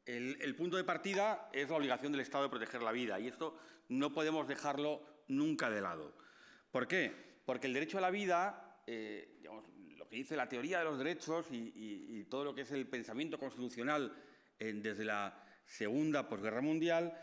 el punto de partida es la obligación del Estado de proteger la vida, y esto no podemos dejarlo nunca de lado. ¿Por qué? Porque el derecho a la vida, digamos, lo que dice la teoría de los derechos y todo lo que es el pensamiento constitucional desde la Segunda Posguerra Mundial,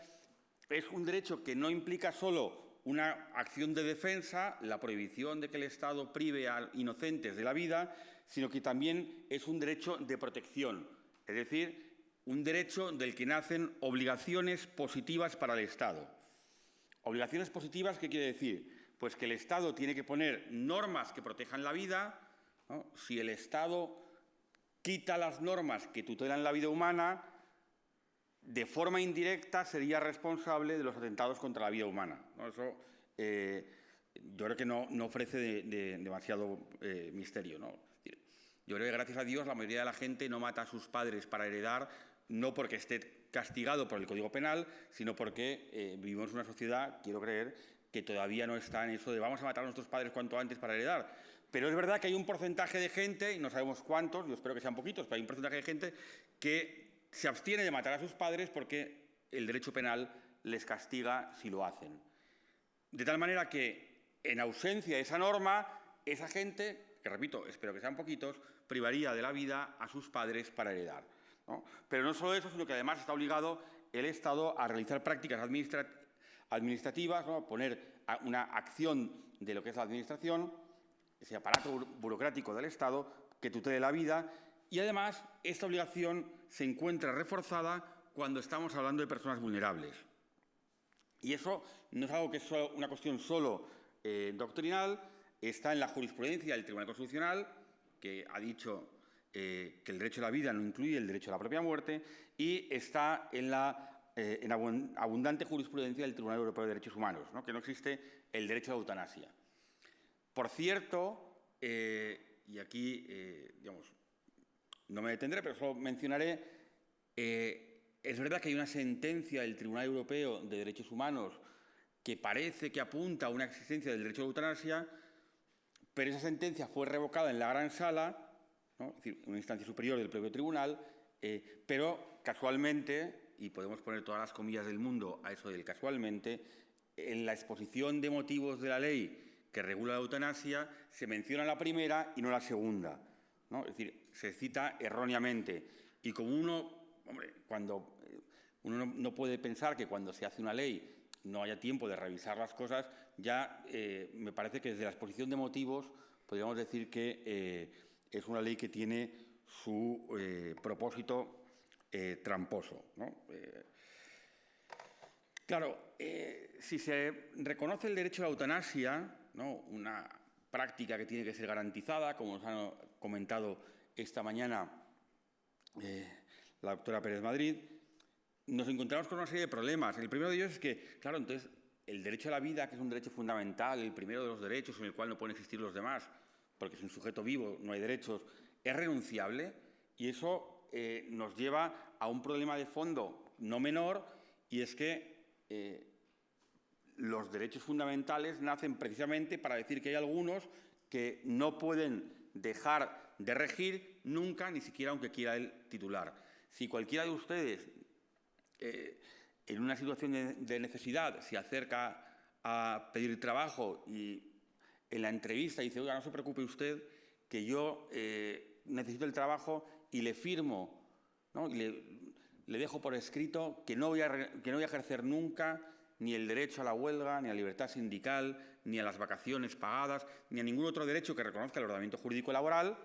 es un derecho que no implica solo una acción de defensa, la prohibición de que el Estado prive a inocentes de la vida, sino que también es un derecho de protección, es decir, un derecho del que nacen obligaciones positivas para el Estado. ¿Obligaciones positivas qué quiere decir? Pues que el Estado tiene que poner normas que protejan la vida, ¿no? Si el Estado quita las normas que tutelan la vida humana, de forma indirecta sería responsable de los atentados contra la vida humana, ¿no? Eso yo creo que no ofrece demasiado misterio, ¿no? Yo creo que, gracias a Dios, la mayoría de la gente no mata a sus padres para heredar, no porque esté castigado por el Código Penal, sino porque vivimos en una sociedad, quiero creer, que todavía no está en eso de vamos a matar a nuestros padres cuanto antes para heredar. Pero es verdad que hay un porcentaje de gente, y no sabemos cuántos, yo espero que sean poquitos, pero hay un porcentaje de gente que se abstiene de matar a sus padres porque el derecho penal les castiga si lo hacen. De tal manera que, en ausencia de esa norma, esa gente, que repito, espero que sean poquitos, privaría de la vida a sus padres para heredar, ¿no? Pero no solo eso, sino que además está obligado el Estado a realizar prácticas administrativas, ¿no? A poner una acción de lo que es la administración, ese aparato burocrático del Estado que tutele la vida, y además esta obligación se encuentra reforzada cuando estamos hablando de personas vulnerables. Y eso no es algo que es una cuestión solo doctrinal, está en la jurisprudencia del Tribunal Constitucional, que ha dicho que el derecho a la vida no incluye el derecho a la propia muerte, y está en la abundante jurisprudencia del Tribunal Europeo de Derechos Humanos, ¿no? Que no existe el derecho a la eutanasia. Por cierto, y aquí, digamos, no me detendré, pero solo mencionaré, es verdad que hay una sentencia del Tribunal Europeo de Derechos Humanos que parece que apunta a una existencia del derecho a la eutanasia, pero esa sentencia fue revocada en la Gran Sala, ¿no? Es decir, una instancia superior del propio tribunal, pero casualmente, y podemos poner todas las comillas del mundo a eso del casualmente, en la exposición de motivos de la ley que regula la eutanasia se menciona la primera y no la segunda, ¿no? Es decir, se cita erróneamente. Y como uno no puede pensar que cuando se hace una ley no haya tiempo de revisar las cosas, ya me parece que desde la exposición de motivos podríamos decir que es una ley que tiene su propósito tramposo, ¿no? Claro, si se reconoce el derecho a la eutanasia, ¿no? Una práctica que tiene que ser garantizada, como nos ha comentado esta mañana la doctora Pérez Madrid, nos encontramos con una serie de problemas. El primero de ellos es que, claro, entonces, el derecho a la vida, que es un derecho fundamental, el primero de los derechos en el cual no pueden existir los demás, porque sin sujeto vivo no hay derechos, es renunciable, y eso nos lleva a un problema de fondo no menor, y es que los derechos fundamentales nacen precisamente para decir que hay algunos que no pueden dejar de regir nunca, ni siquiera aunque quiera el titular. Si cualquiera de ustedes, en una situación de necesidad, se acerca a pedir trabajo y en la entrevista dice, oiga, no se preocupe usted, que yo necesito el trabajo y le firmo, ¿no? Y le dejo por escrito que no voy a ejercer nunca ni el derecho a la huelga, ni a la libertad sindical, ni a las vacaciones pagadas, ni a ningún otro derecho que reconozca el ordenamiento jurídico laboral,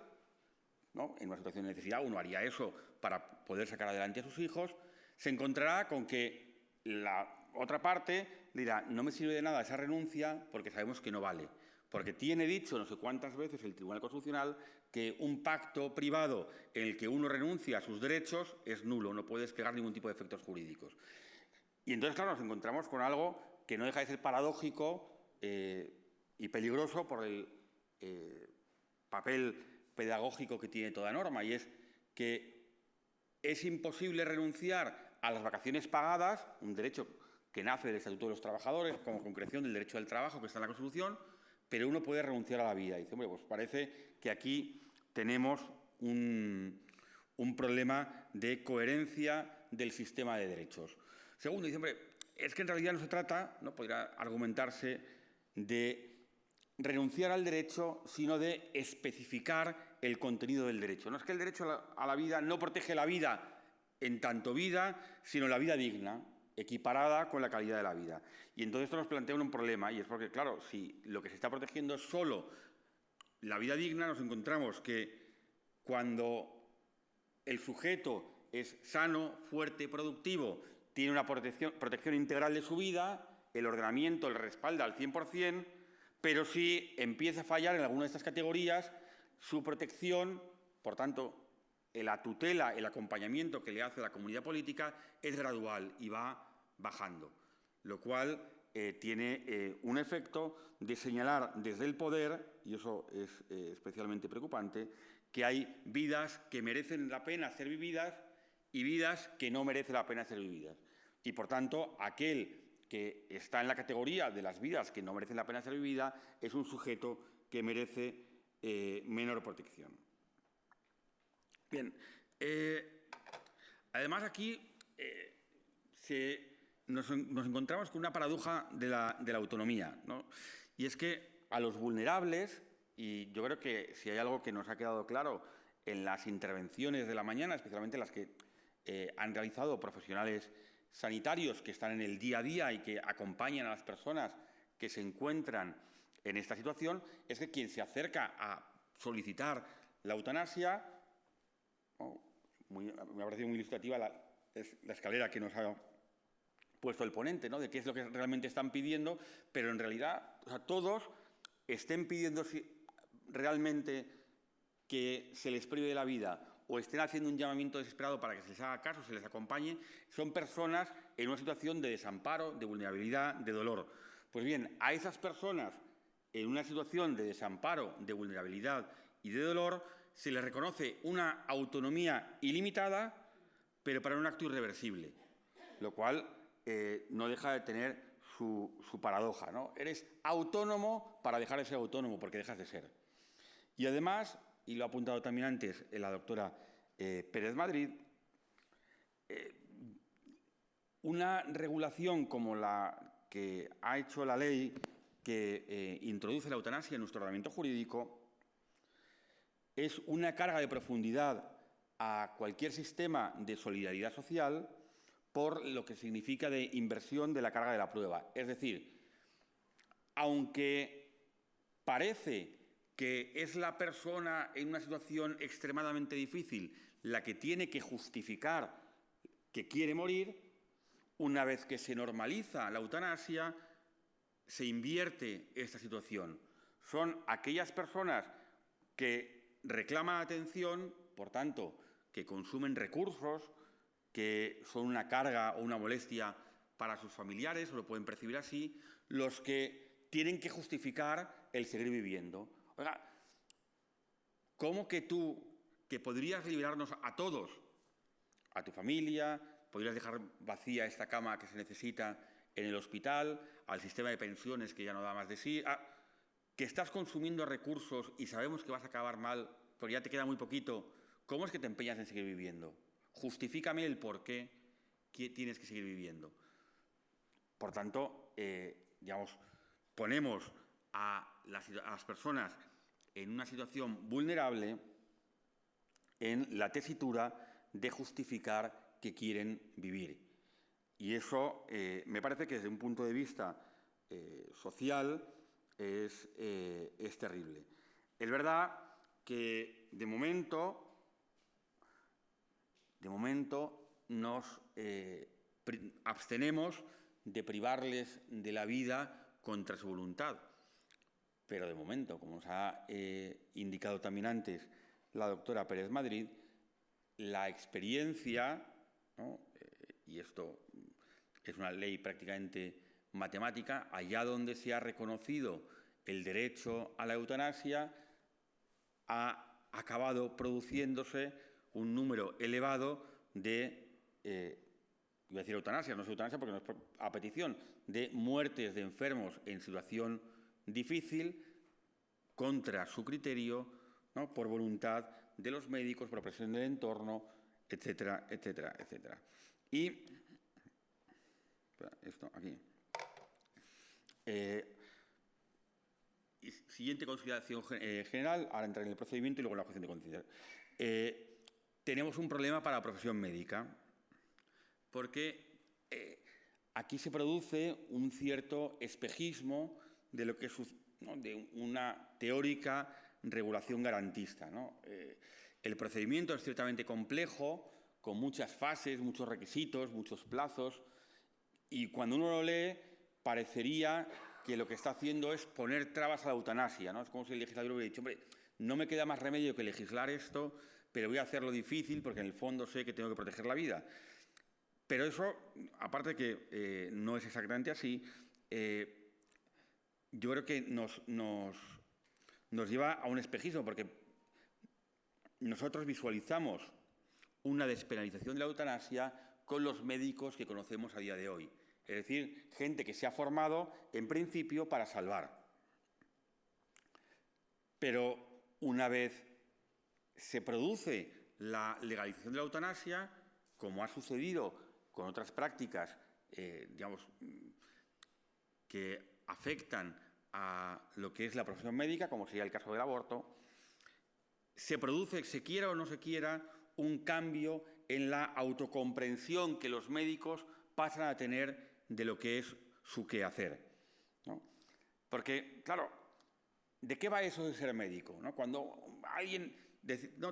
¿no? En una situación de necesidad uno haría eso para poder sacar adelante a sus hijos, se encontrará con que la otra parte dirá, no me sirve de nada esa renuncia porque sabemos que no vale. Porque tiene dicho no sé cuántas veces el Tribunal Constitucional que un pacto privado en el que uno renuncia a sus derechos es nulo, no puede desplegar ningún tipo de efectos jurídicos. Y entonces, claro, nos encontramos con algo que no deja de ser paradójico y peligroso por el papel pedagógico que tiene toda norma, y es que es imposible renunciar a las vacaciones pagadas, un derecho que nace del Estatuto de los Trabajadores como concreción del derecho al trabajo que está en la Constitución, pero uno puede renunciar a la vida. Y dice, hombre, pues parece que aquí tenemos un problema de coherencia del sistema de derechos. Segundo, dice, hombre, es que en realidad no se trata, ¿no?, podría argumentarse, de renunciar al derecho, sino de especificar el contenido del derecho. No es que el derecho a la vida no protege la vida en tanto vida, sino la vida digna, equiparada con la calidad de la vida. Y entonces esto nos plantea un problema, y es porque, claro, si lo que se está protegiendo es solo la vida digna, nos encontramos que cuando el sujeto es sano, fuerte, productivo, tiene una protección integral de su vida, el ordenamiento le respalda al 100%, pero si empieza a fallar en alguna de estas categorías, su protección, por tanto, la tutela, el acompañamiento que le hace la comunidad política es gradual y va bajando, lo cual tiene un efecto de señalar desde el poder, y eso es especialmente preocupante, que hay vidas que merecen la pena ser vividas y vidas que no merecen la pena ser vividas. Y, por tanto, aquel que está en la categoría de las vidas que no merecen la pena ser vividas es un sujeto que merece menor protección. Bien, además aquí nos encontramos con una paradoja de la autonomía, ¿no? Y es que a los vulnerables, y yo creo que si hay algo que nos ha quedado claro en las intervenciones de la mañana, especialmente las que han realizado profesionales sanitarios que están en el día a día y que acompañan a las personas que se encuentran en esta situación, es que quien se acerca a solicitar la eutanasia, me ha parecido muy ilustrativa la escalera que nos ha puesto el ponente, ¿no?, de qué es lo que realmente están pidiendo, pero en realidad, o sea, todos estén pidiendo realmente que se les prive de la vida o estén haciendo un llamamiento desesperado para que se les haga caso, se les acompañe, son personas en una situación de desamparo, de vulnerabilidad, de dolor. Pues bien, a esas personas en una situación de desamparo, de vulnerabilidad y de dolor, se les reconoce una autonomía ilimitada, pero para un acto irreversible, lo cual no deja de tener su paradoja, ¿no? Eres autónomo para dejar de ser autónomo, porque dejas de ser. Y además, y lo ha apuntado también antes la doctora Pérez Madrid, una regulación como la que ha hecho la ley que introduce la eutanasia en nuestro ordenamiento jurídico es una carga de profundidad a cualquier sistema de solidaridad social por lo que significa de inversión de la carga de la prueba. Es decir, aunque parece que es la persona en una situación extremadamente difícil la que tiene que justificar que quiere morir, una vez que se normaliza la eutanasia, se invierte esta situación. Son aquellas personas que reclaman atención, por tanto, que consumen recursos, que son una carga o una molestia para sus familiares, o lo pueden percibir así, los que tienen que justificar el seguir viviendo. Oiga, ¿cómo que tú, que podrías liberarnos a todos, a tu familia, podrías dejar vacía esta cama que se necesita en el hospital, al sistema de pensiones que ya no da más de sí, que estás consumiendo recursos y sabemos que vas a acabar mal, porque ya te queda muy poquito, ¿cómo es que te empeñas en seguir viviendo? Justifícame el por qué tienes que seguir viviendo. Por tanto, digamos, ponemos a las personas en una situación vulnerable en la tesitura de justificar que quieren vivir. Y eso me parece que desde un punto de vista social es terrible. Es verdad que de momento nos abstenemos de privarles de la vida contra su voluntad. Pero de momento, como nos ha indicado también antes la doctora Pérez Madrid, la experiencia, ¿no?, y esto es una ley prácticamente matemática, allá donde se ha reconocido el derecho a la eutanasia, ha acabado produciéndose un número elevado de, voy a decir eutanasia, no es eutanasia porque no es a petición, de muertes de enfermos en situación difícil contra su criterio, ¿no?, por voluntad de los médicos, por presión del entorno, etcétera, etcétera, etcétera. Y esto aquí. Y siguiente consideración general, ahora entraré en el procedimiento y luego en la objeción de conciencia. Tenemos un problema para la profesión médica, porque aquí se produce un cierto espejismo de lo que es, ¿no?, de una teórica regulación garantista, ¿no? El procedimiento es ciertamente complejo, con muchas fases, muchos requisitos, muchos plazos, y cuando uno lo lee parecería que lo que está haciendo es poner trabas a la eutanasia, ¿no? Es como si el legislador hubiera dicho, hombre, no me queda más remedio que legislar esto, pero voy a hacerlo difícil porque en el fondo sé que tengo que proteger la vida. Pero eso, aparte de que no es exactamente así, yo creo que nos lleva a un espejismo, porque nosotros visualizamos una despenalización de la eutanasia con los médicos que conocemos a día de hoy. Es decir, gente que se ha formado, en principio, para salvar. Pero una vez se produce la legalización de la eutanasia, como ha sucedido con otras prácticas, digamos, que afectan a lo que es la profesión médica, como sería el caso del aborto, se produce, se quiera o no se quiera, un cambio en la autocomprensión que los médicos pasan a tener de lo que es su quehacer, ¿no? Porque, claro, ¿de qué va eso de ser médico, ¿no? Cuando alguien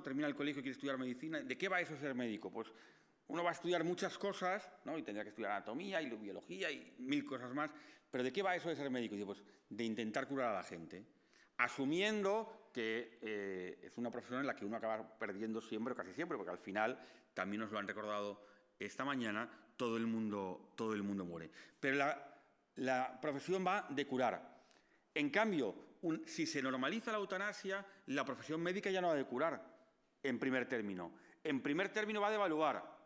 termina el colegio y quiere estudiar medicina, ¿de qué va eso de ser médico? Pues uno va a estudiar muchas cosas, ¿no? Y tendrá que estudiar anatomía y biología y 1000 cosas más, pero ¿de qué va eso de ser médico? Y digo, pues de intentar curar a la gente, asumiendo que es una profesión en la que uno acaba perdiendo siempre o casi siempre, porque al final, también nos lo han recordado esta mañana, todo el mundo muere. Pero la profesión va de curar. En cambio, si se normaliza la eutanasia, la profesión médica ya no va de curar, en primer término. En primer término va de evaluar.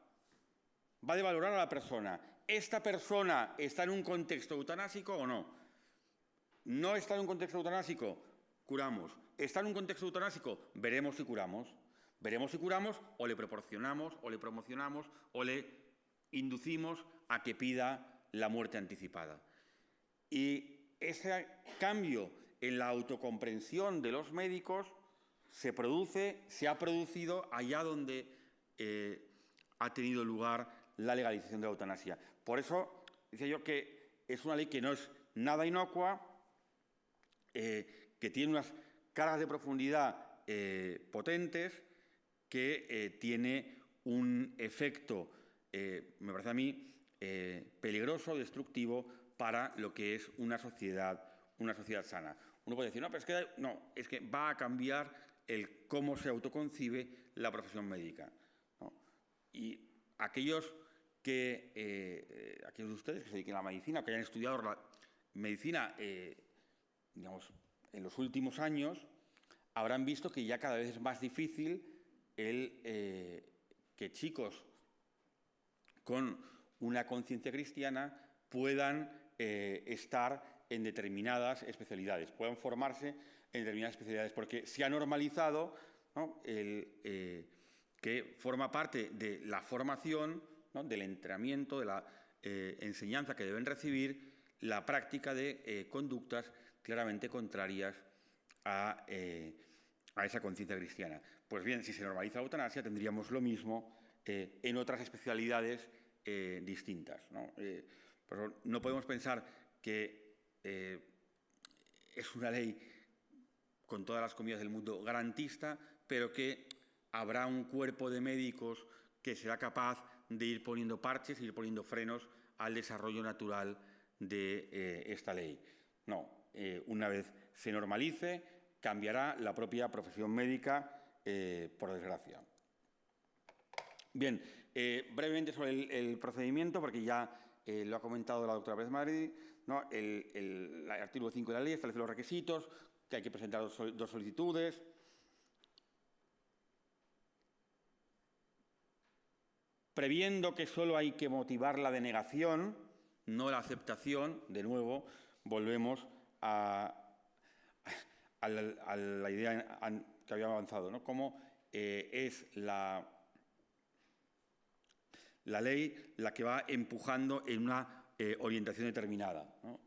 Va de valorar a la persona. ¿Esta persona está en un contexto eutanásico o no? ¿No está en un contexto eutanásico? Curamos. ¿Está en un contexto eutanásico? Veremos si curamos. Veremos si curamos o le proporcionamos o le promocionamos o le inducimos a que pida la muerte anticipada. Y ese cambio en la autocomprensión de los médicos se ha producido allá donde ha tenido lugar la legalización de la eutanasia. Por eso decía yo que es una ley que no es nada inocua, que tiene unas cargas de profundidad potentes, que tiene un efecto, me parece a mí, peligroso, destructivo para lo que es una sociedad sana. Uno puede decir, no, pero es que va a cambiar el cómo se autoconcibe la profesión médica, ¿no? Y aquellos de ustedes que se dediquen a la medicina o que hayan estudiado la medicina, digamos, en los últimos años, habrán visto que ya cada vez es más difícil que chicos con una conciencia cristiana puedan estar en determinadas especialidades, puedan formarse en determinadas especialidades, porque se ha normalizado, ¿no?, que forma parte de la formación, ¿no?, del entrenamiento, de la enseñanza que deben recibir, la práctica de conductas claramente contrarias a esa conciencia cristiana. Pues bien, si se normaliza la eutanasia, tendríamos lo mismo en otras especialidades distintas, ¿no? Pero no podemos pensar que es una ley con todas las comillas del mundo garantista, pero que habrá un cuerpo de médicos que será capaz de ir poniendo parches, ir poniendo frenos al desarrollo natural de esta ley. No, una vez se normalice, cambiará la propia profesión médica, por desgracia. Bien, brevemente sobre el procedimiento, porque ya lo ha comentado la doctora Pérez Madrid, ¿no? El artículo 5 de la ley establece los requisitos, que hay que presentar dos solicitudes. Previendo que solo hay que motivar la denegación, no la aceptación, de nuevo, volvemos a la idea que había avanzado, ¿no? Cómo es la la ley la que va empujando en una orientación determinada, ¿no?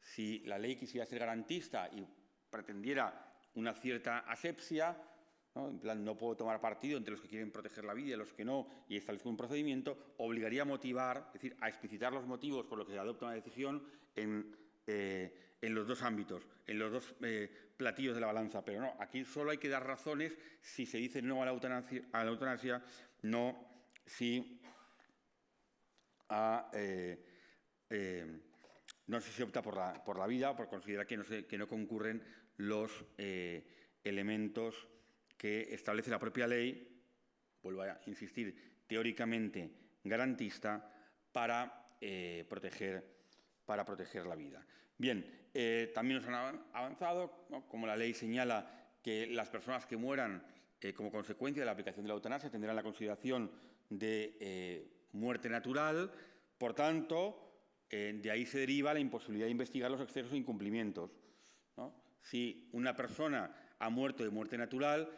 Si la ley quisiera ser garantista y pretendiera una cierta asepsia, ¿no? En plan, no puedo tomar partido entre los que quieren proteger la vida y los que no, y establecer un procedimiento, obligaría a motivar, es decir, a explicitar los motivos por los que se adopta una decisión en los dos ámbitos, en los dos platillos de la balanza. Pero no, aquí solo hay que dar razones si se dice no a la eutanasia, no si no si se opta por la vida, por considerar que no concurren los elementos que establece la propia ley, vuelvo a insistir, teóricamente garantista, para proteger la vida. Bien, también nos han avanzado, ¿no? Como la ley señala que las personas que mueran como consecuencia de la aplicación de la eutanasia tendrán la consideración de muerte natural. Por tanto, de ahí se deriva la imposibilidad de investigar los excesos e incumplimientos, ¿no? Si una persona ha muerto de muerte natural,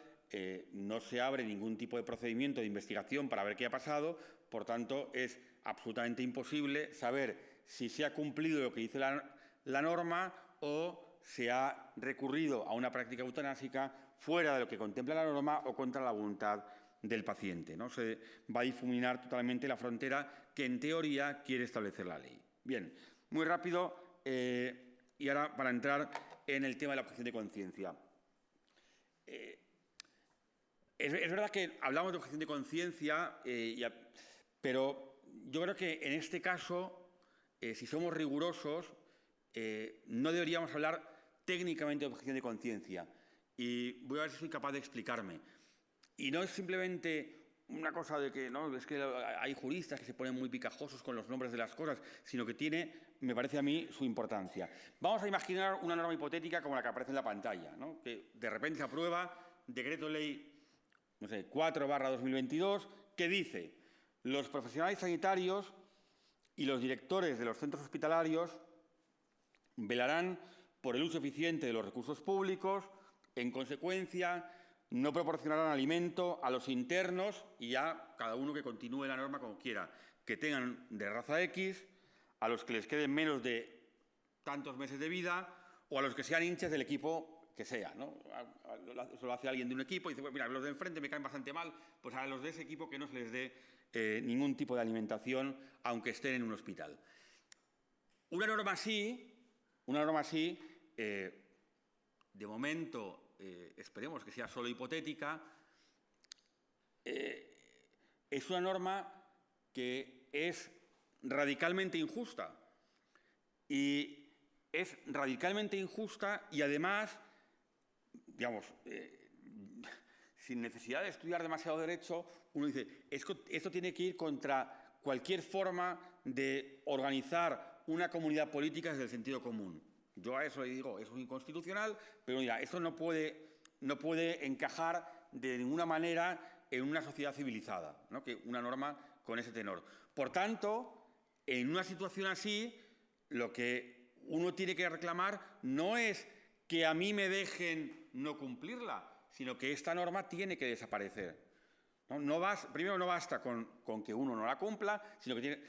no se abre ningún tipo de procedimiento de investigación para ver qué ha pasado. Por tanto, es absolutamente imposible saber si se ha cumplido lo que dice la norma o se ha recurrido a una práctica eutanásica fuera de lo que contempla la norma o contra la voluntad del paciente, ¿no? Se va a difuminar totalmente la frontera que en teoría quiere establecer la ley. Bien, muy rápido, y ahora para entrar en el tema de la objeción de conciencia. Es verdad que hablamos de objeción de conciencia, pero yo creo que en este caso, si somos rigurosos, no deberíamos hablar técnicamente de objeción de conciencia. Y voy a ver si soy capaz de explicarme. Y no es simplemente una cosa de que, no, es que hay juristas que se ponen muy picajosos con los nombres de las cosas, sino que tiene, me parece a mí, su importancia. Vamos a imaginar una norma hipotética como la que aparece en la pantalla, ¿no? Que de repente se aprueba Decreto Ley, no sé, 4/2022, que dice: los profesionales sanitarios y los directores de los centros hospitalarios velarán por el uso eficiente de los recursos públicos. En consecuencia, no proporcionarán alimento a los internos, y ya cada uno que continúe la norma como quiera, que tengan de raza X, a los que les queden menos de tantos meses de vida o a los que sean hinchas del equipo que sea, ¿no? Eso lo hace alguien de un equipo y dice: pues mira, los de enfrente me caen bastante mal, pues a los de ese equipo que no se les dé ningún tipo de alimentación, aunque estén en un hospital. Una norma así, de momento, esperemos que sea solo hipotética, es una norma que es radicalmente injusta. Y es radicalmente injusta y además, digamos, sin necesidad de estudiar demasiado derecho, uno dice: esto tiene que ir contra cualquier forma de organizar una comunidad política desde el sentido común. Yo a eso le digo: eso es inconstitucional, pero mira, esto no puede encajar de ninguna manera en una sociedad civilizada, ¿no? Que una norma con ese tenor. Por tanto, en una situación así, lo que uno tiene que reclamar no es que a mí me dejen no cumplirla, sino que esta norma tiene que desaparecer. Primero, no basta con que uno no la cumpla, sino que tiene...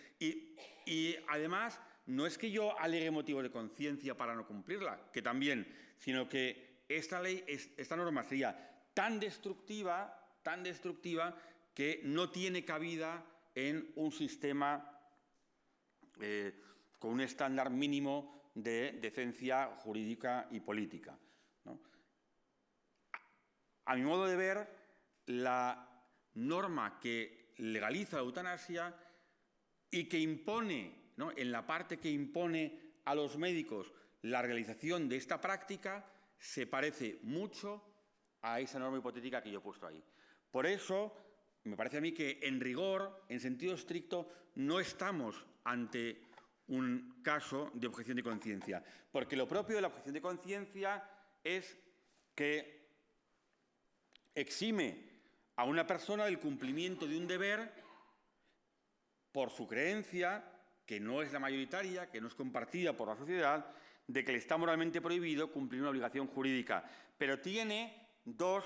Y además, no es que yo alegue motivos de conciencia para no cumplirla, que también, sino que esta norma sería tan destructiva que no tiene cabida en un sistema con un estándar mínimo de decencia jurídica y política, ¿no? A mi modo de ver, la norma que legaliza la eutanasia y que impone, ¿no?, en la parte que impone a los médicos la realización de esta práctica, se parece mucho a esa norma hipotética que yo he puesto ahí. Por eso, me parece a mí que, en rigor, en sentido estricto, no estamos ante un caso de objeción de conciencia, porque lo propio de la objeción de conciencia es que exime a una persona del cumplimiento de un deber por su creencia, que no es la mayoritaria, que no es compartida por la sociedad, de que le está moralmente prohibido cumplir una obligación jurídica. Pero tiene dos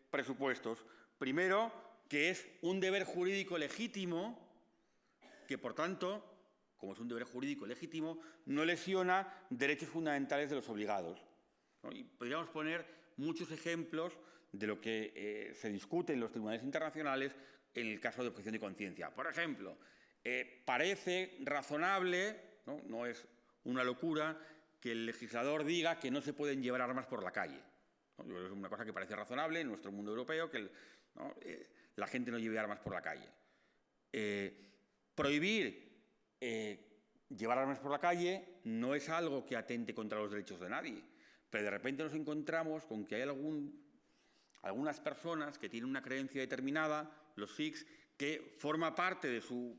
presupuestos. Primero, que es un deber jurídico legítimo, que por tanto, como es un deber jurídico legítimo, no lesiona derechos fundamentales de los obligados, ¿no? Y podríamos poner muchos ejemplos de lo que se discute en los tribunales internacionales en el caso de objeción de conciencia. Por ejemplo, parece razonable, no es una locura, que el legislador diga que no se pueden llevar armas por la calle, ¿no? Yo creo que es una cosa que parece razonable en nuestro mundo europeo, que la gente no lleve armas por la calle. Prohibir llevar armas por la calle no es algo que atente contra los derechos de nadie, pero de repente nos encontramos con que hay algunas personas que tienen una creencia determinada, los Sikhs, que forma parte de su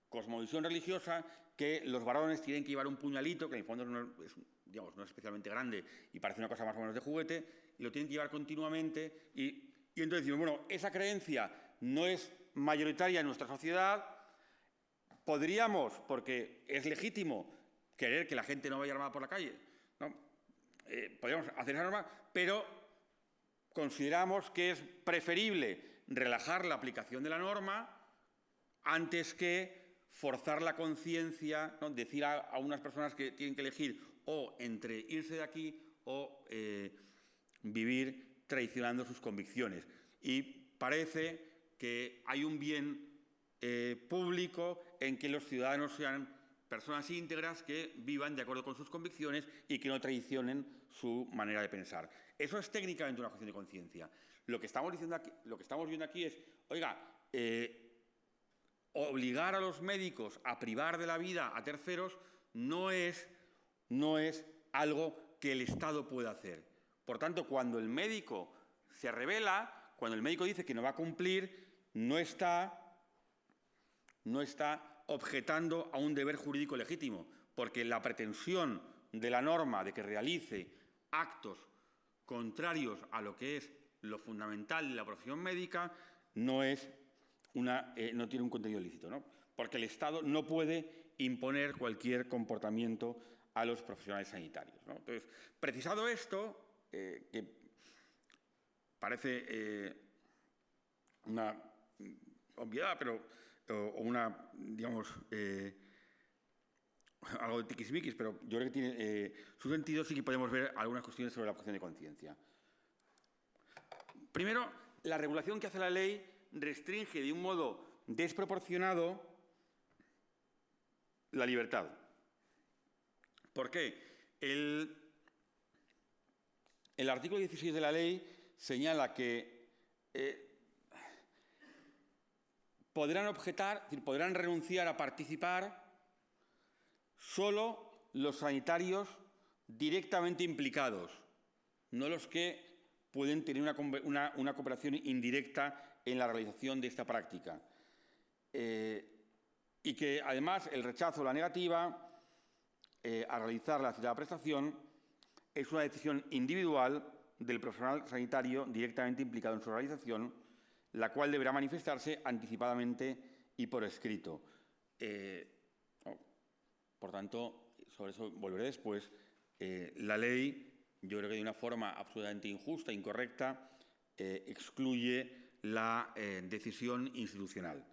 cosmovisión religiosa, que los varones tienen que llevar un puñalito, que en el fondo no es especialmente grande y parece una cosa más o menos de juguete, y lo tienen que llevar continuamente, y entonces decimos, bueno, esa creencia no es mayoritaria en nuestra sociedad. Podríamos, porque es legítimo, querer que la gente no vaya armada por la calle, ¿no? Podríamos hacer esa norma, pero consideramos que es preferible relajar la aplicación de la norma antes que forzar la conciencia, ¿no? Decir a unas personas que tienen que elegir o entre irse de aquí o vivir traicionando sus convicciones. Y parece que hay un bien público en que los ciudadanos sean personas íntegras que vivan de acuerdo con sus convicciones y que no traicionen su manera de pensar. Eso es técnicamente una cuestión de conciencia. Lo que estamos viendo aquí es, oiga, obligar a los médicos a privar de la vida a terceros no es algo que el Estado pueda hacer. Por tanto, cuando el médico se rebela, cuando el médico dice que no va a cumplir, no está objetando a un deber jurídico legítimo, porque la pretensión de la norma de que realice actos contrarios a lo que es lo fundamental de la profesión médica no tiene un contenido ilícito, ¿no? Porque el Estado no puede imponer cualquier comportamiento a los profesionales sanitarios, ¿no? Entonces, precisado esto, que parece una obviedad, algo de tiquismiquis, pero yo creo que tiene su sentido, sí que podemos ver algunas cuestiones sobre la objeción de conciencia. Primero, la regulación que hace la ley restringe de un modo desproporcionado la libertad. ¿Por qué? El artículo 16 de la ley señala que podrán objetar, es decir, podrán renunciar a participar solo los sanitarios directamente implicados, no los que pueden tener una cooperación indirecta en la realización de esta práctica. Y que, además, el rechazo o la negativa a realizar la citada prestación es una decisión individual del profesional sanitario directamente implicado en su realización, la cual deberá manifestarse anticipadamente y por escrito. Por tanto, sobre eso volveré después. La ley, yo creo que de una forma absolutamente injusta e incorrecta, excluye la decisión institucional.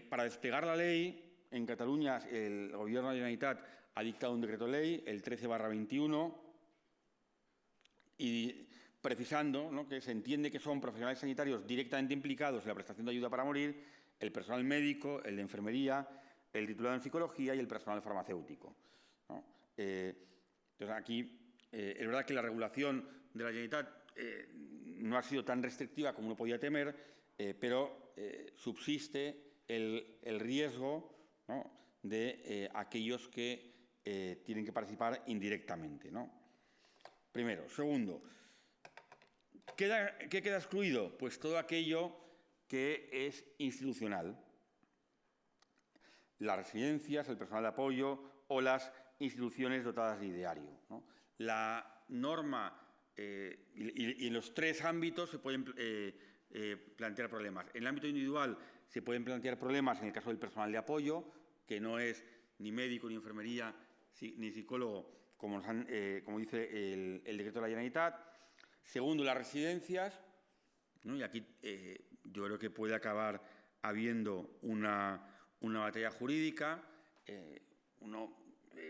Para despegar la ley, en Cataluña el Gobierno de la Generalitat ha dictado un decreto ley, el 13/21, y precisando, ¿no?, que se entiende que son profesionales sanitarios directamente implicados en la prestación de ayuda para morir, el personal médico, el de enfermería, el titulado en psicología y el personal farmacéutico, ¿no? Entonces, aquí es verdad que la regulación de la Generalitat no ha sido tan restrictiva como uno podía temer, pero subsiste el riesgo, ¿no?, de aquellos que tienen que participar indirectamente, ¿no? Primero. Segundo, ¿qué queda excluido? Pues todo aquello que es institucional. Las residencias, el personal de apoyo o las instituciones dotadas de ideario, ¿no? La norma, y en los tres ámbitos se pueden plantear problemas. En el ámbito individual se pueden plantear problemas en el caso del personal de apoyo, que no es ni médico, ni enfermería, ni psicólogo, como dice el decreto de la Generalitat. Segundo, las residencias, ¿no? Y aquí yo creo que puede acabar habiendo una batalla jurídica. Uno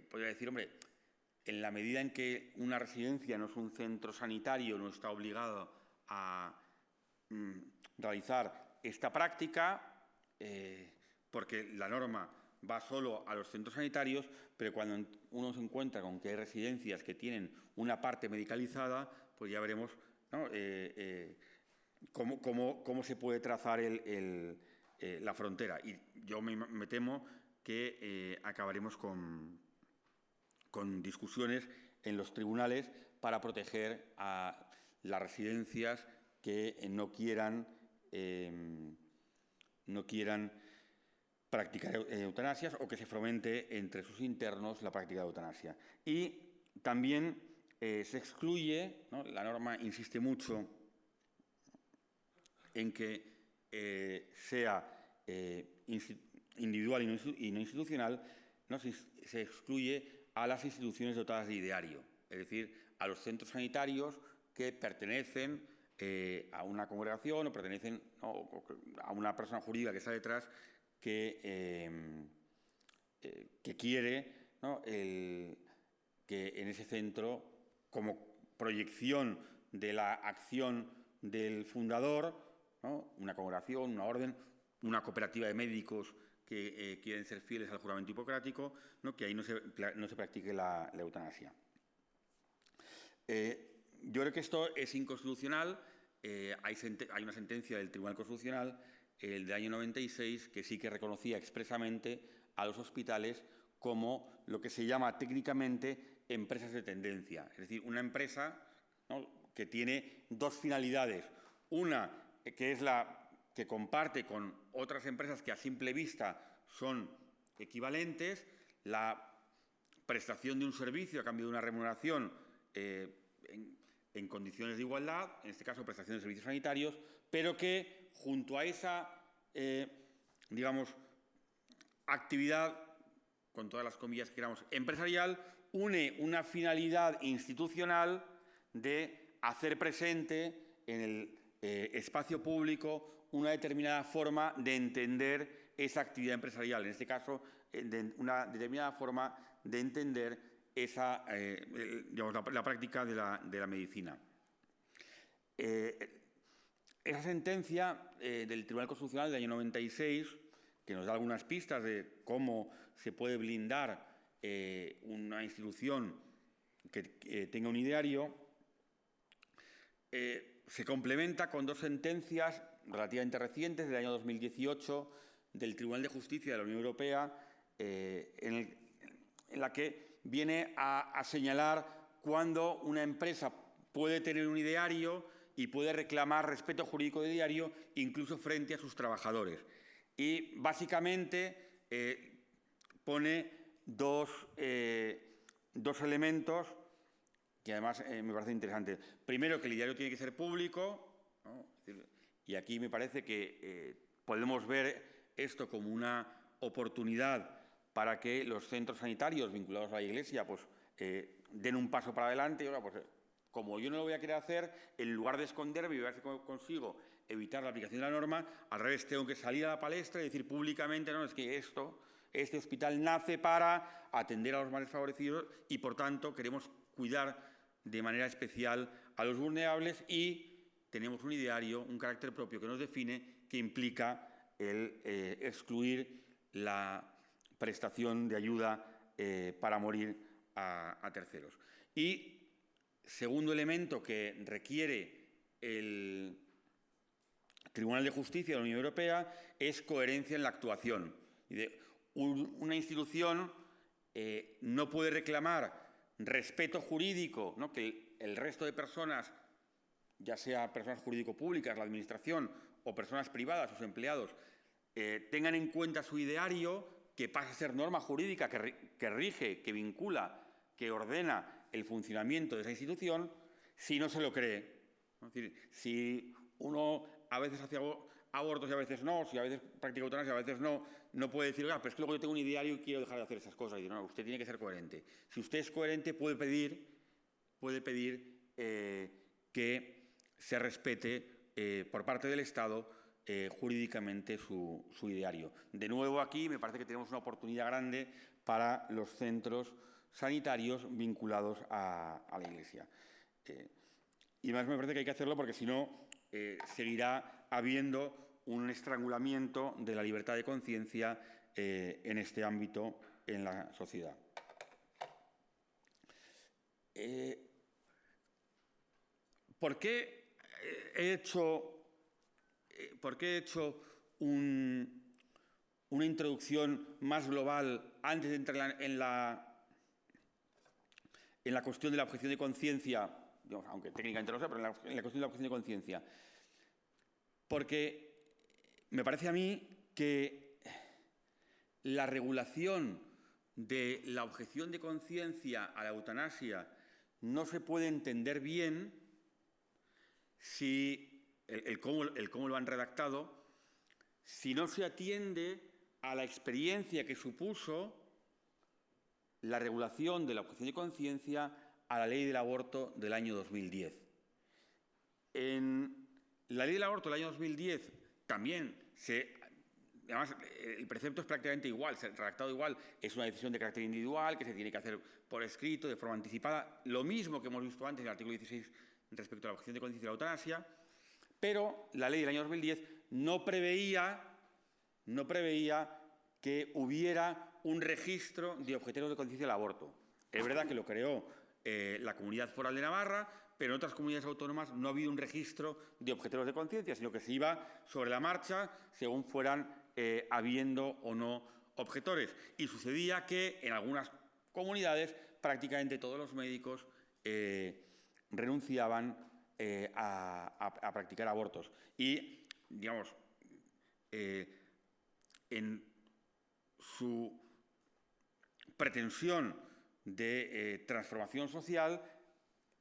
podría decir, hombre, en la medida en que una residencia no es un centro sanitario, no está obligado a realizar esta práctica, porque la norma va solo a los centros sanitarios, pero cuando uno se encuentra con que hay residencias que tienen una parte medicalizada, pues ya veremos, ¿no? Cómo se puede trazar la frontera. Y yo me temo que acabaremos con discusiones en los tribunales para proteger a las residencias que no quieran practicar eutanasias o que se fomente entre sus internos la práctica de eutanasia. Y también se excluye, ¿no? La norma insiste mucho en que sea individual y no institucional, ¿no? Se excluye a las instituciones dotadas de ideario, es decir, a los centros sanitarios que pertenecen a una congregación o pertenecen, ¿no?, a una persona jurídica que está detrás que quiere, ¿no?, que en ese centro, como proyección de la acción del fundador, ¿no?, una congregación, una orden, una cooperativa de médicos que quieren ser fieles al juramento hipocrático, ¿no?, que ahí no se practique la eutanasia. Yo creo que esto es inconstitucional. Hay una sentencia del Tribunal Constitucional, el del año 96, que sí que reconocía expresamente a los hospitales como lo que se llama técnicamente empresas de tendencia. Es decir, una empresa, ¿no?, que tiene dos finalidades. Una, que es la que comparte con otras empresas que a simple vista son equivalentes, la prestación de un servicio a cambio de una remuneración en condiciones de igualdad, en este caso prestación de servicios sanitarios, pero que junto a esa, digamos, actividad, con todas las comillas que queramos, empresarial, une una finalidad institucional de hacer presente en el espacio público una determinada forma de entender esa actividad empresarial, en este caso, una determinada forma de entender digamos, la práctica de la medicina. Esa sentencia del Tribunal Constitucional del año 96, que nos da algunas pistas de cómo se puede blindar una institución que tenga un ideario, se complementa con dos sentencias relativamente recientes del año 2018 del Tribunal de Justicia de la Unión Europea, en la que viene a señalar cuándo una empresa puede tener un ideario y puede reclamar respeto jurídico de ideario incluso frente a sus trabajadores. Y básicamente pone dos elementos que además me parecen interesantes. Primero, que el ideario tiene que ser público, ¿no? Y aquí me parece que podemos ver esto como una oportunidad para que los centros sanitarios vinculados a la Iglesia pues, den un paso para adelante. Y ahora, pues, como yo no lo voy a querer hacer, en lugar de esconderme y ver si consigo evitar la aplicación de la norma, al revés, tengo que salir a la palestra y decir públicamente, no, es que este hospital nace para atender a los más desfavorecidos y, por tanto, queremos cuidar de manera especial a los vulnerables y tenemos un ideario, un carácter propio que nos define, que implica el excluir la prestación de ayuda para morir a terceros. Y segundo elemento que requiere el Tribunal de Justicia de la Unión Europea es coherencia en la actuación. Una institución no puede reclamar respeto jurídico, ¿no?, que el resto de personas, ya sea personas jurídico-públicas, la administración o personas privadas, sus empleados, tengan en cuenta su ideario, que pasa a ser norma jurídica que rige, que vincula, que ordena el funcionamiento de esa institución, si no se lo cree. Es decir, si uno a veces hace abortos y a veces no, si a veces practica eutanasia y a veces no puede decir, pero es que luego yo tengo un ideario y quiero dejar de hacer esas cosas. Y no, usted tiene que ser coherente. Si usted es coherente, puede pedir que se respete por parte del Estado jurídicamente su ideario. De nuevo, aquí me parece que tenemos una oportunidad grande para los centros sanitarios vinculados a la Iglesia. Y más me parece que hay que hacerlo porque si no seguirá habiendo un estrangulamiento de la libertad de conciencia en este ámbito en la sociedad. ¿Por qué he hecho una introducción más global antes de entrar en la cuestión de la objeción de conciencia, aunque técnicamente no sea, pero en la cuestión de la objeción de conciencia? Porque me parece a mí que la regulación de la objeción de conciencia a la eutanasia no se puede entender bien si el cómo lo han redactado, si no se atiende a la experiencia que supuso la regulación de la objeción de conciencia a la ley del aborto del año 2010. En la ley del aborto del año 2010 también además, el precepto es prácticamente igual, se ha redactado igual, es una decisión de carácter individual que se tiene que hacer por escrito, de forma anticipada, lo mismo que hemos visto antes en el artículo 16 respecto a la objeción de conciencia y la eutanasia, pero la ley del año 2010 no preveía que hubiera un registro de objetores de conciencia del aborto. Es verdad que lo creó la Comunidad Foral de Navarra, pero en otras comunidades autónomas no ha habido un registro de objetores de conciencia, sino que se iba sobre la marcha según fueran habiendo o no objetores. Y sucedía que en algunas comunidades prácticamente todos los médicos renunciaban a practicar abortos. Y, digamos, en su pretensión de transformación social,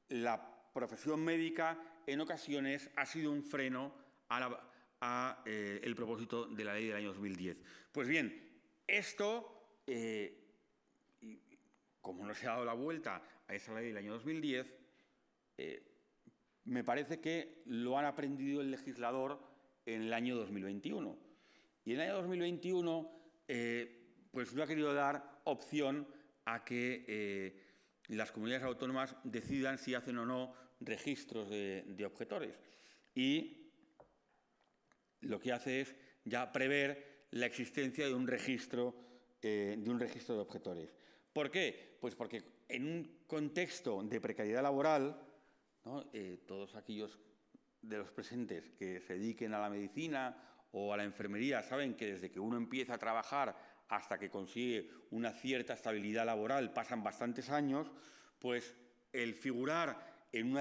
la profesión médica en ocasiones ha sido un freno a el propósito de la ley del año 2010. Pues bien, esto, como no se ha dado la vuelta a esa ley del año 2010, me parece que lo han aprendido el legislador en el año 2021. Y en el año 2021 pues no ha querido dar opción a que las comunidades autónomas decidan si hacen o no registros de objetores. Y lo que hace es ya prever la existencia de un registro de objetores. ¿Por qué? Pues porque en un contexto de precariedad laboral, ¿no? Todos aquellos de los presentes que se dediquen a la medicina o a la enfermería saben que desde que uno empieza a trabajar hasta que consigue una cierta estabilidad laboral pasan bastantes años, pues el figurar en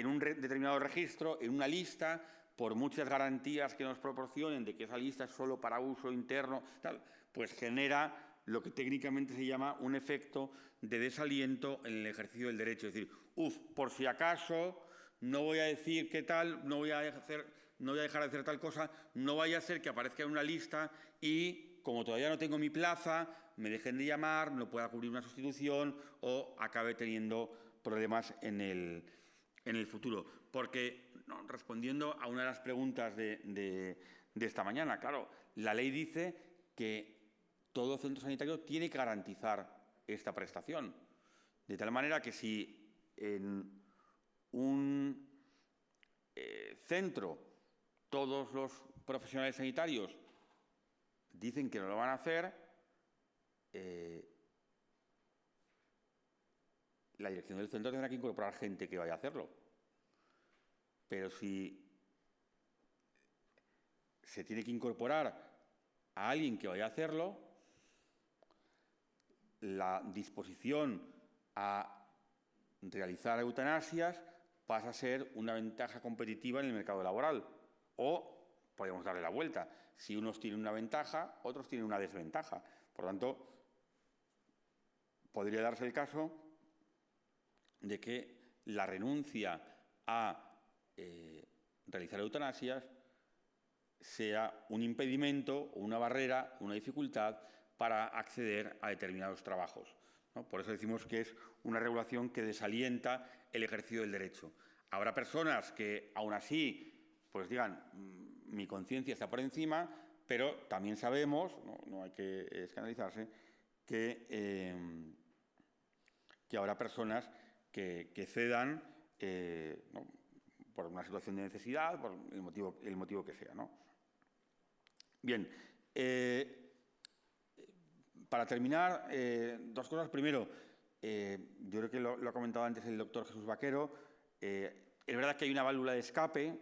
un determinado registro, en una lista, por muchas garantías que nos proporcionen de que esa lista es solo para uso interno, tal, pues genera lo que técnicamente se llama un efecto de desaliento en el ejercicio del derecho. Es decir, por si acaso no voy a decir qué tal, no voy a dejar de hacer tal cosa, no vaya a ser que aparezca en una lista y, como todavía no tengo mi plaza, me dejen de llamar, no pueda cubrir una sustitución o acabe teniendo problemas en el futuro. Porque, ¿no?, respondiendo a una de las preguntas de esta mañana, claro, la ley dice que todo centro sanitario tiene que garantizar esta prestación. De tal manera que si en un centro todos los profesionales sanitarios dicen que no lo van a hacer, la dirección del centro tendrá que incorporar gente que vaya a hacerlo. Pero si se tiene que incorporar a alguien que vaya a hacerlo, la disposición a realizar eutanasias pasa a ser una ventaja competitiva en el mercado laboral. O podemos darle la vuelta. Si unos tienen una ventaja, otros tienen una desventaja. Por lo tanto, podría darse el caso de que la renuncia a realizar eutanasias sea un impedimento, una barrera, una dificultad para acceder a determinados trabajos, ¿no? Por eso decimos que es una regulación que desalienta el ejercicio del derecho. Habrá personas que, aún así, pues digan, mi conciencia está por encima, pero también sabemos, no hay que escandalizarse, que habrá personas que cedan ¿no? por una situación de necesidad, por el motivo que sea, ¿no? Bien, para terminar, dos cosas. Primero, yo creo que lo ha comentado antes el doctor Jesús Vaquero, es verdad que hay una válvula de escape,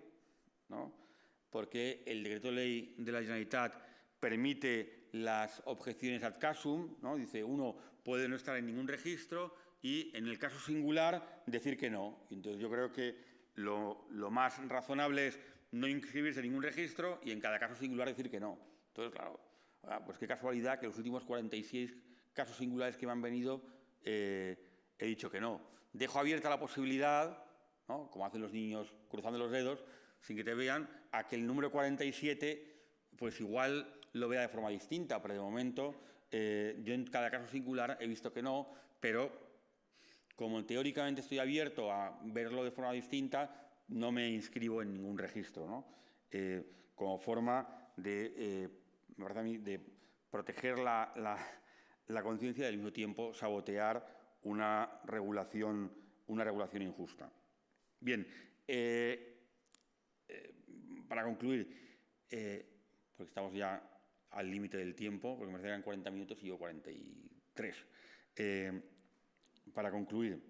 ¿no? Porque el decreto ley de la Generalitat permite las objeciones ad casum, ¿no? Dice, uno puede no estar en ningún registro y en el caso singular decir que no. Entonces yo creo que lo más razonable es no inscribirse en ningún registro y en cada caso singular decir que no. Entonces, claro, pues qué casualidad que los últimos 46 casos singulares que me han venido he dicho que no. Dejo abierta la posibilidad, ¿no? Como hacen los niños cruzando los dedos, sin que te vean, a que el número 47, pues igual lo vea de forma distinta, pero de momento yo en cada caso singular he visto que no, pero como teóricamente estoy abierto a verlo de forma distinta, no me inscribo en ningún registro, ¿no? Como forma de proteger la conciencia y al mismo tiempo sabotear una regulación injusta. Bien, para concluir, porque estamos ya al límite del tiempo, porque me quedan 40 minutos y yo 43. Para concluir,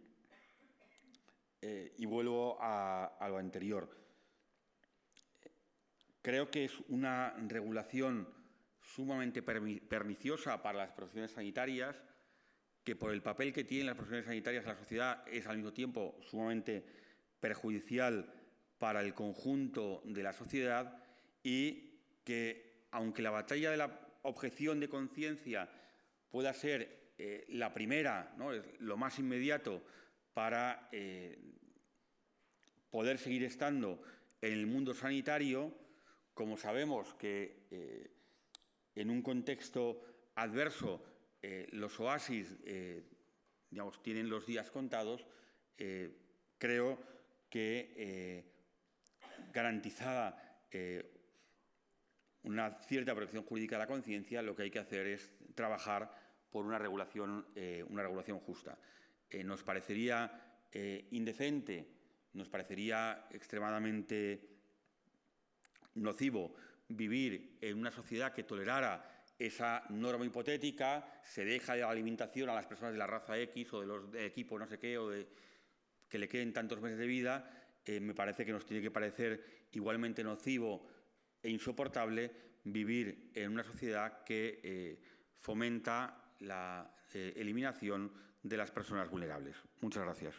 y vuelvo a lo anterior, creo que es una regulación sumamente perniciosa para las profesiones sanitarias, que por el papel que tienen las profesiones sanitarias en la sociedad es al mismo tiempo sumamente perjudicial para el conjunto de la sociedad y que, aunque la batalla de la objeción de conciencia pueda ser la primera, ¿no? Es lo más inmediato para poder seguir estando en el mundo sanitario, como sabemos que en un contexto adverso los oasis tienen los días contados, creo que garantizada una cierta protección jurídica de la conciencia, lo que hay que hacer es trabajar por una regulación justa. Nos parecería indecente, nos parecería extremadamente nocivo vivir en una sociedad que tolerara esa norma hipotética, se deja de la alimentación a las personas de la raza X o de los de equipo no sé qué, o de que le queden tantos meses de vida, me parece que nos tiene que parecer igualmente nocivo e insoportable vivir en una sociedad que fomenta la eliminación de las personas vulnerables. Muchas gracias.